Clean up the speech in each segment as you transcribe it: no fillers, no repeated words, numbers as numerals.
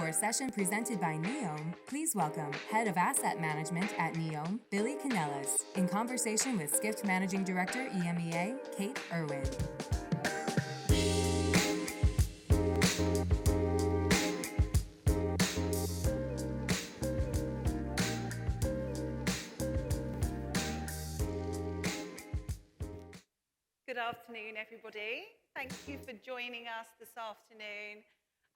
For a session presented by Neom, please welcome Head of Asset Management at Neom, Billy Canellas, in conversation with Skift Managing Director EMEA, Kate Irwin. Good afternoon, everybody. Thank you for joining us this afternoon.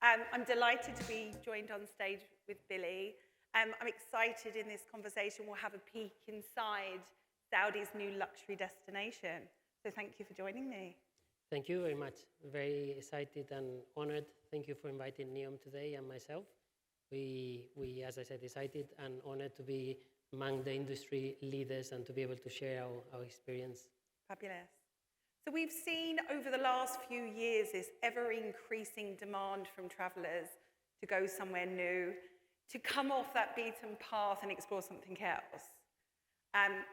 I'm delighted to be joined on stage with Billy. I'm excited in this conversation. We'll have a peek inside Saudi's new luxury destination. So thank you for joining me. Thank you very much. Very excited and honored. Thank you for inviting Neom today and myself. We, as I said, excited and honored to be among the industry leaders and to be able to share our experience. Fabulous. So we've seen over the last few years this ever-increasing demand from travellers to go somewhere new, to come off that beaten path and explore something else.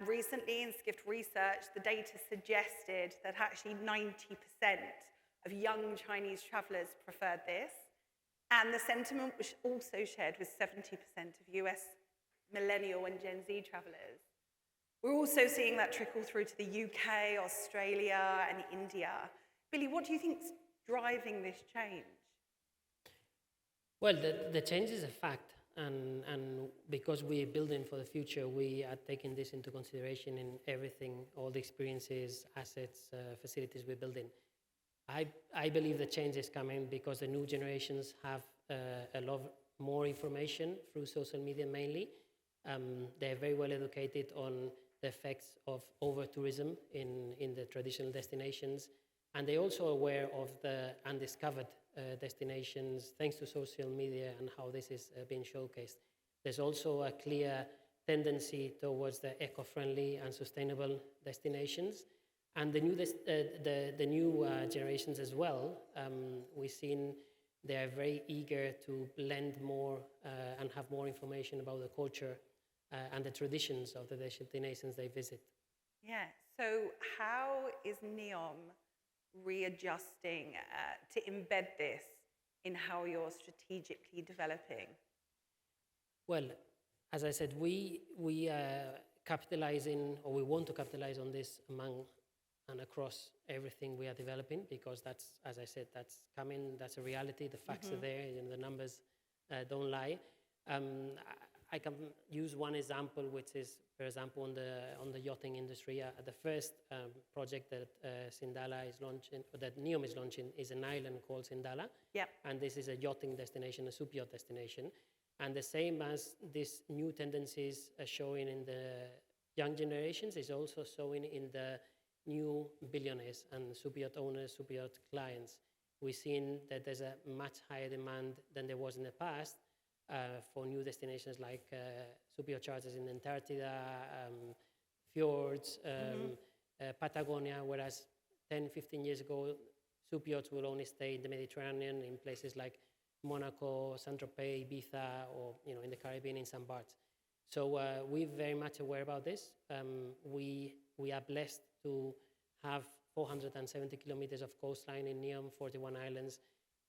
Recently in Skift research, the data suggested that actually 90% of young Chinese travellers preferred this, and the sentiment was also shared with 70% of US millennial and Gen Z travellers. We're also seeing that trickle through to the UK, Australia, and India. Billy, what do you think is driving this change? Well, the change is a fact, and because we're building for the future, we are taking this into consideration in everything, all the experiences, assets, facilities we're building. I believe the change is coming because the new generations have a lot more information through social media mainly. They're very well educated on the effects of over-tourism in the traditional destinations. And they're also aware of the undiscovered destinations thanks to social media and how this is being showcased. There's also a clear tendency towards the eco-friendly and sustainable destinations. And the new generations as well, we've seen they are very eager to blend more and have more information about the culture and the traditions of the destinations they visit. Yeah, so how is Neom readjusting to embed this in how you're strategically developing? Well, as I said, we capitalizing, or we want to capitalize on this among and across everything we are developing, because that's, as I said, that's coming, that's a reality, the facts are there, and the numbers don't lie. I can use one example, which is, for example, on the yachting industry. The first project that Sindala is launching, or that Neom is launching, is an island called Sindala. Yep. And this is a yachting destination, a super yacht destination. And the same as these new tendencies are showing in the young generations, is also showing in the new billionaires and super yacht owners, super yacht clients. We've seen that there's a much higher demand than there was in the past for new destinations like super yacht charters in Antarctica, fjords, Patagonia, whereas 10, 15 years ago, super yachts will only stay in the Mediterranean in places like Monaco, Saint-Tropez, Ibiza, or in the Caribbean in some parts. So we're very much aware about this. We are blessed to have 470 kilometers of coastline in Neom, 41 islands,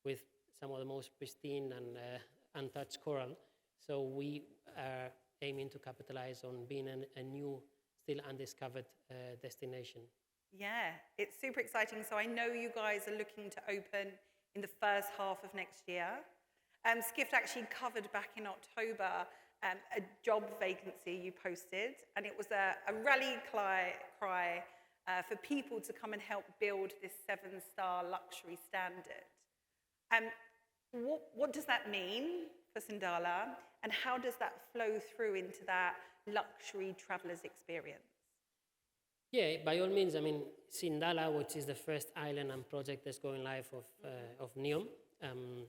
with some of the most pristine and untouched coral. So we are aiming to capitalize on being a new, still undiscovered destination. Yeah, it's super exciting. So I know you guys are looking to open in the first half of next year. Skift actually covered back in October a job vacancy you posted, and it was a rally cry for people to come and help build this 7-star luxury standard. What does that mean for Sindala, and how does that flow through into that luxury traveller's experience? Yeah, by all means. I mean, Sindala, which is the first island and project that's going live of Neom,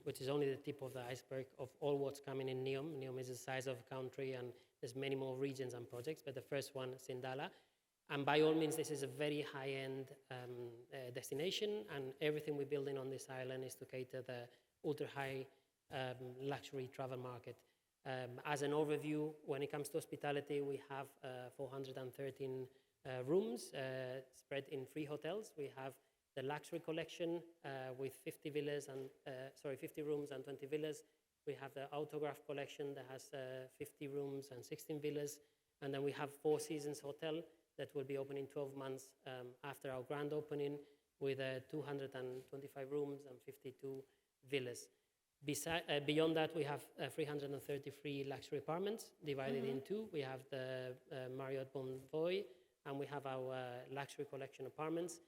which is only the tip of the iceberg of all what's coming in Neom. Neom is the size of a country, and there's many more regions and projects, but the first one, Sindala. And by all means, this is a very high-end destination, and everything we're building on this island is to cater the ultra-high luxury travel market. As an overview, when it comes to hospitality, we have 413 rooms spread in 3 hotels. We have the luxury collection with 50 villas and 50 rooms and 20 villas. We have the Autograph collection that has 50 rooms and 16 villas. And then we have Four Seasons Hotel that will be opening 12 months after our grand opening with 225 rooms and 52 villas. Beyond that, we have 333 luxury apartments divided in two. We have the Marriott Bonvoy, and we have our luxury collection apartments.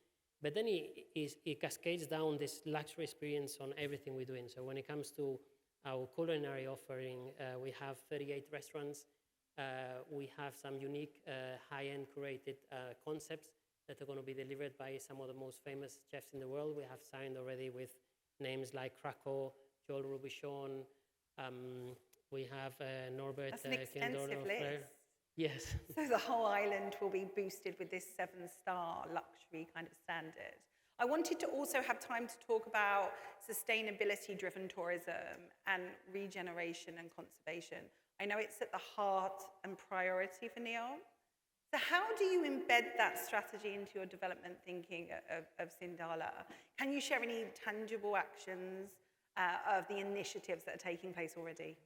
But then it cascades down this luxury experience on everything we're doing. So when it comes to our culinary offering, we have 38 restaurants. We have some unique high-end curated concepts that are going to be delivered by some of the most famous chefs in the world. We have signed already with names like Krakow, Joel Robuchon. We have Norbert That's an extensive list. Yes. So the whole island will be boosted with this 7-star luxury kind of standard. I wanted to also have time to talk about sustainability-driven tourism and regeneration and conservation. I know it's at the heart and priority for Neom. So how do you embed that strategy into your development thinking of Sindala? Can you share any tangible actions of the initiatives that are taking place already?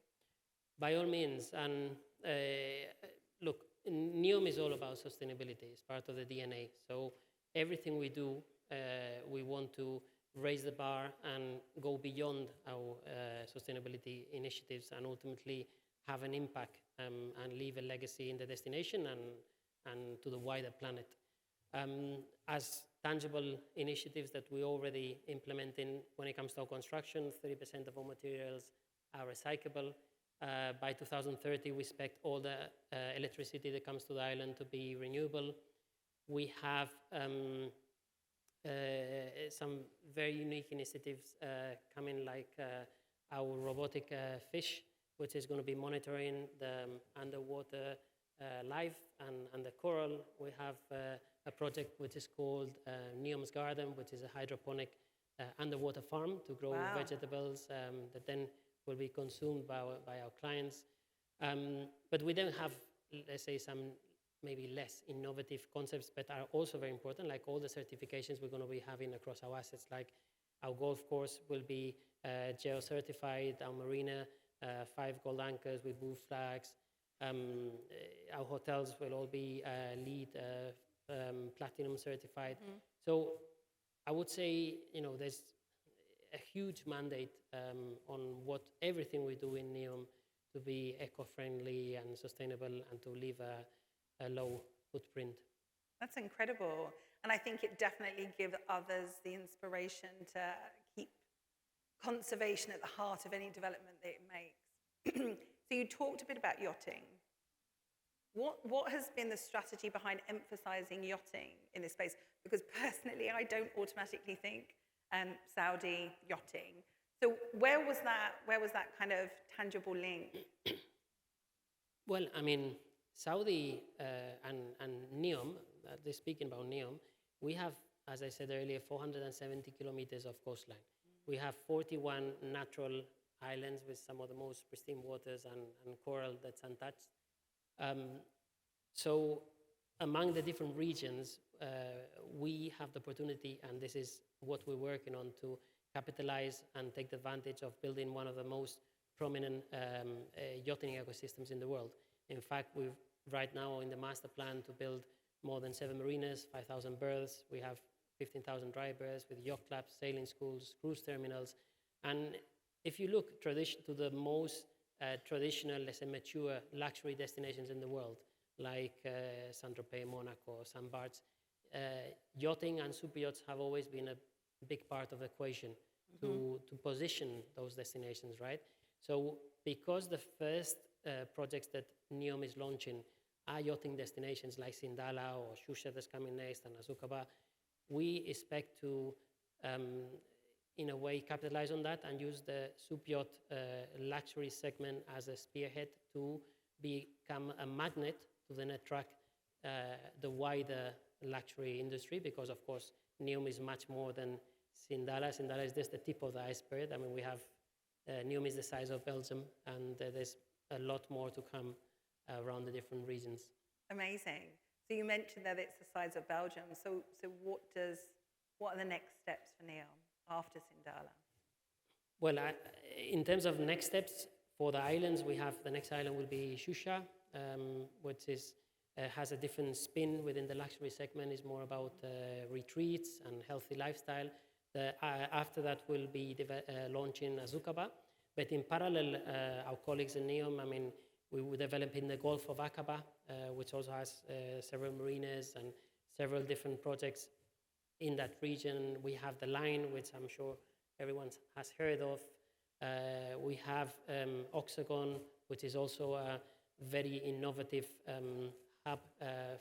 By all means. And look, Neom is all about sustainability. It's part of the DNA. So everything we do, we want to raise the bar and go beyond our sustainability initiatives and ultimately have an impact and leave a legacy in the destination and to the wider planet. As tangible initiatives that we already implementing when it comes to our construction, 30% of all materials are recyclable. By 2030, we expect all the electricity that comes to the island to be renewable. We have some very unique initiatives coming, like our robotic fish, which is going to be monitoring the underwater life and the coral. We have a project which is called Neom's Garden, which is a hydroponic underwater farm to grow vegetables that then will be consumed by our clients. But we then have, let's say, some maybe less innovative concepts, but are also very important, like all the certifications we're going to be having across our assets. Like our golf course will be geo-certified, our marina, 5 gold anchors with blue flags. Our hotels will all be LEED platinum certified. So I would say, there's a huge mandate on what everything we do in Neom to be eco-friendly and sustainable and to leave a low footprint. That's incredible. And I think it definitely gives others the inspiration to keep conservation at the heart of any development that it makes. So you talked a bit about yachting. What has been the strategy behind emphasizing yachting in this space? Because personally, I don't automatically think Saudi yachting. So where was that kind of tangible link? Well, I mean, Saudi and Neom, speaking about Neom, we have, as I said earlier, 470 kilometers of coastline. We have 41 natural islands with some of the most pristine waters and coral that's untouched. So among the different regions, we have the opportunity, and this is what we're working on, to capitalize and take advantage of building one of the most prominent yachting ecosystems in the world. In fact, we're right now in the master plan to build more than 7 marinas, 5,000 berths. We have 15,000 dry berths with yacht clubs, sailing schools, cruise terminals. And if you look to the most traditional, let's say, mature luxury destinations in the world, like Saint-Tropez, Monaco, St. Barts, yachting and super yachts have always been a big part of the equation to position those destinations, right? So because the first projects that Neom is launching are yachting destinations like Sindala or Shusha that's coming next and Azukaba, we expect to, in a way, capitalize on that and use the super yacht luxury segment as a spearhead to become a magnet to then attract the wider luxury industry, because, of course, Neom is much more than Sindala. Sindala is just the tip of the iceberg. I mean, we have Neom is the size of Belgium, and there's a lot more to come around the different regions. Amazing. So you mentioned that it's the size of Belgium. So what does What are the next steps for Neom after Sindala? Well, in terms of next steps for the islands, we have the next island will be Shusha, which is has a different spin within the luxury segment. Is more about retreats and healthy lifestyle. After that, we'll be launching Azukaba. But in parallel, our colleagues in Neom, I mean, we were developing the Gulf of Aqaba, which also has several marinas and several different projects in that region. We have the line, which I'm sure everyone has heard of. We have Oxagon, which is also a very innovative hub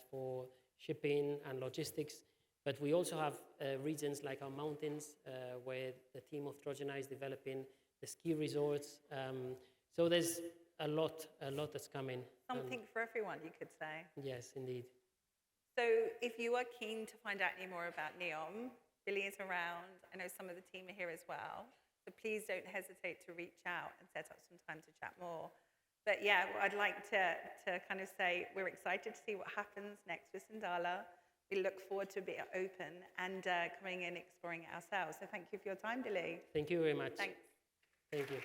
for shipping and logistics. But we also have regions like our mountains, where the team of Trojana is developing the ski resorts. So there's a lot that's coming. Something for everyone, you could say. Yes, indeed. So if you are keen to find out any more about Neom, Billy is around. I know some of the team are here as well. So please don't hesitate to reach out and set up some time to chat more. But yeah, I'd like to kind of say we're excited to see what happens next with Sindala. We look forward to being open and coming in, exploring it ourselves. So thank you for your time, Billy. Thank you very much. Thanks. Thank you.